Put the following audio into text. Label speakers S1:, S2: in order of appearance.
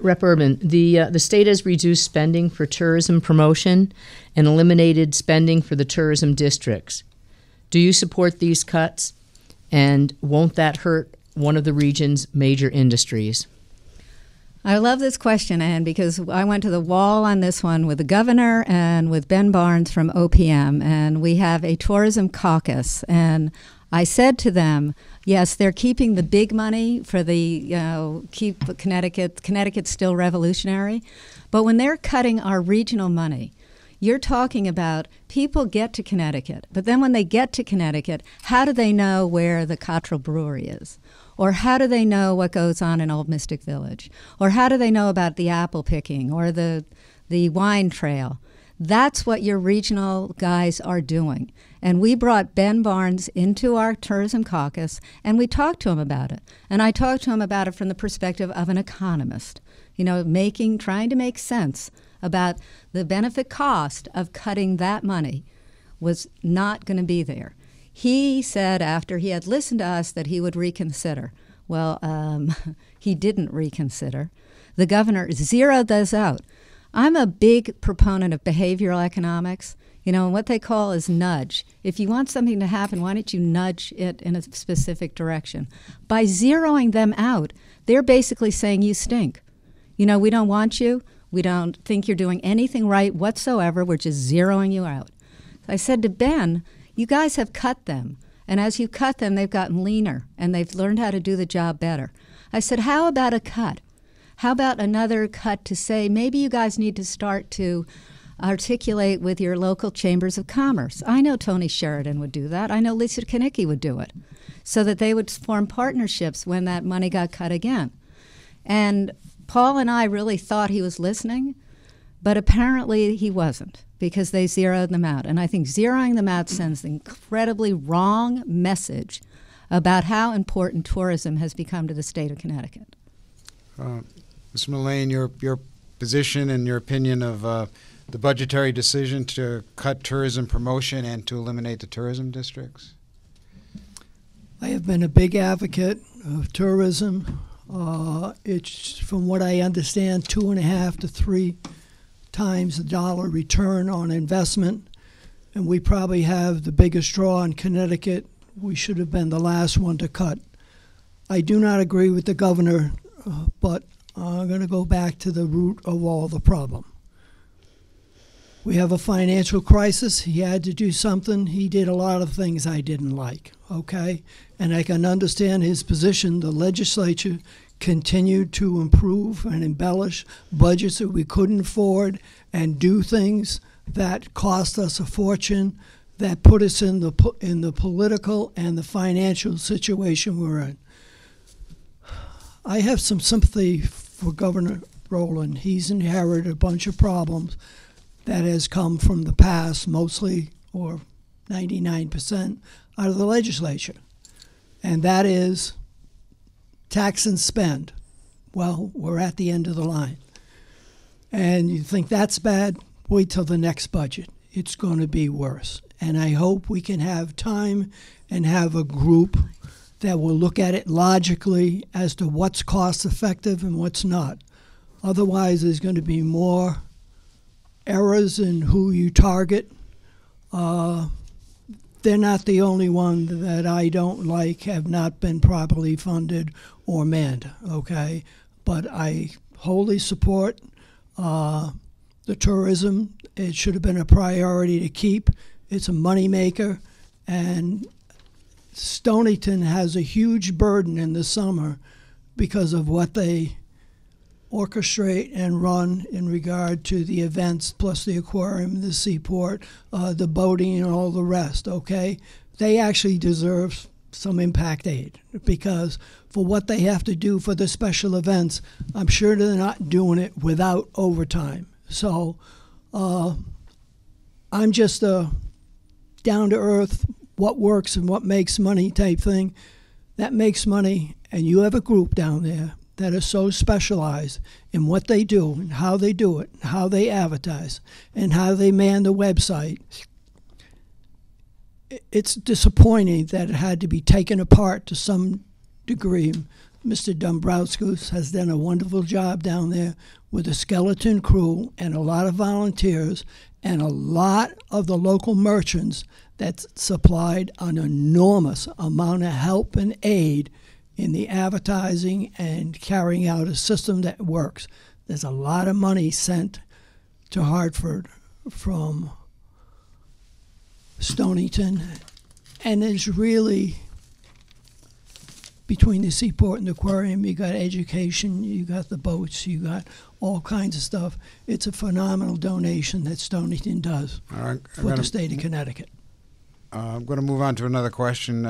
S1: Rep. Urban, the state has reduced spending for tourism promotion and eliminated spending for the tourism districts. Do you support these cuts? And won't that hurt one of the region's major industries?
S2: I love this question, Ann, because I went to the wall on this one with the governor and with Ben Barnes from OPM, and we have a tourism caucus. And I said to them, yes, they're keeping the big money for the, keep Connecticut's still revolutionary, but when they're cutting our regional money, you're talking about people get to Connecticut, but then when they get to Connecticut, how do they know where the Cottrell Brewery is? Or how do they know what goes on in Old Mystic Village? Or how do they know about the apple picking or the wine trail? That's what your regional guys are doing. And we brought Ben Barnes into our tourism caucus, and we talked to him about it. And I talked to him about it from the perspective of an economist, trying to make sense about the benefit cost of cutting that money was not going to be there. He said after he had listened to us that he would reconsider. Well, he didn't reconsider. The governor zeroed those out. I'm a big proponent of behavioral economics. And what they call is nudge. If you want something to happen, why don't you nudge it in a specific direction? By zeroing them out, they're basically saying you stink. We don't want you. We don't think you're doing anything right whatsoever. We're just zeroing you out. I said to Ben, you guys have cut them. And as you cut them, they've gotten leaner, and they've learned how to do the job better. I said, how about a cut? How about another cut to say maybe you guys need to start to articulate with your local chambers of commerce? I know Tony Sheridan would do that. I know Lisa Kanicki would do it, so that they would form partnerships when that money got cut again. And Paul and I really thought he was listening, but apparently he wasn't, because they zeroed them out. And I think zeroing them out sends an incredibly wrong message about how important tourism has become to the state of Connecticut.
S3: Mr. Mullane, your position and your opinion of the budgetary decision to cut tourism promotion and to eliminate the tourism districts?
S4: I have been a big advocate of tourism. It's, from what I understand, 2.5 to 3 times the dollar return on investment, and we probably have the biggest draw in Connecticut. We should have been the last one to cut. I do not agree with the governor, but I'm going to go back to the root of all the problem. We have a financial crisis. He had to do something. He did a lot of things I didn't like, okay? And I can understand his position. The legislature continued to improve and embellish budgets that we couldn't afford and do things that cost us a fortune, that put us in the political and the financial situation we're in. I have some sympathy for Governor Rowland. He's inherited a bunch of problems that has come from the past, mostly, or 99%, out of the legislature. And that is tax and spend. Well, we're at the end of the line. And you think that's bad? Wait till the next budget. It's going to be worse. And I hope we can have time and have a group that will look at it logically as to what's cost effective and what's not. Otherwise, there's going to be more errors in who you target. They're not the only one that I don't like, have not been properly funded or manned, okay? But I wholly support the tourism. It should have been a priority to keep. It's a moneymaker, and Stonington has a huge burden in the summer because of what they orchestrate and run in regard to the events, plus the aquarium, the seaport, the boating, and all the rest, okay? They actually deserve some impact aid, because for what they have to do for the special events, I'm sure they're not doing it without overtime. So I'm just a down-to-earth, what works and what makes money type thing. That makes money, and you have a group down there that are so specialized in what they do and how they do it, and how they advertise, and how they man the website. It's disappointing that it had to be taken apart to some degree. Mr. Dombrowskis has done a wonderful job down there with a skeleton crew and a lot of volunteers and a lot of the local merchants that supplied an enormous amount of help and aid in the advertising and carrying out a system that works. There's a lot of money sent to Hartford from Stonington, and there's really, between the seaport and the aquarium, you got education, you got the boats, you got all kinds of stuff. It's a phenomenal donation that Stonington does
S3: All right,
S4: for the state of Connecticut.
S3: I'm going to move on to another question.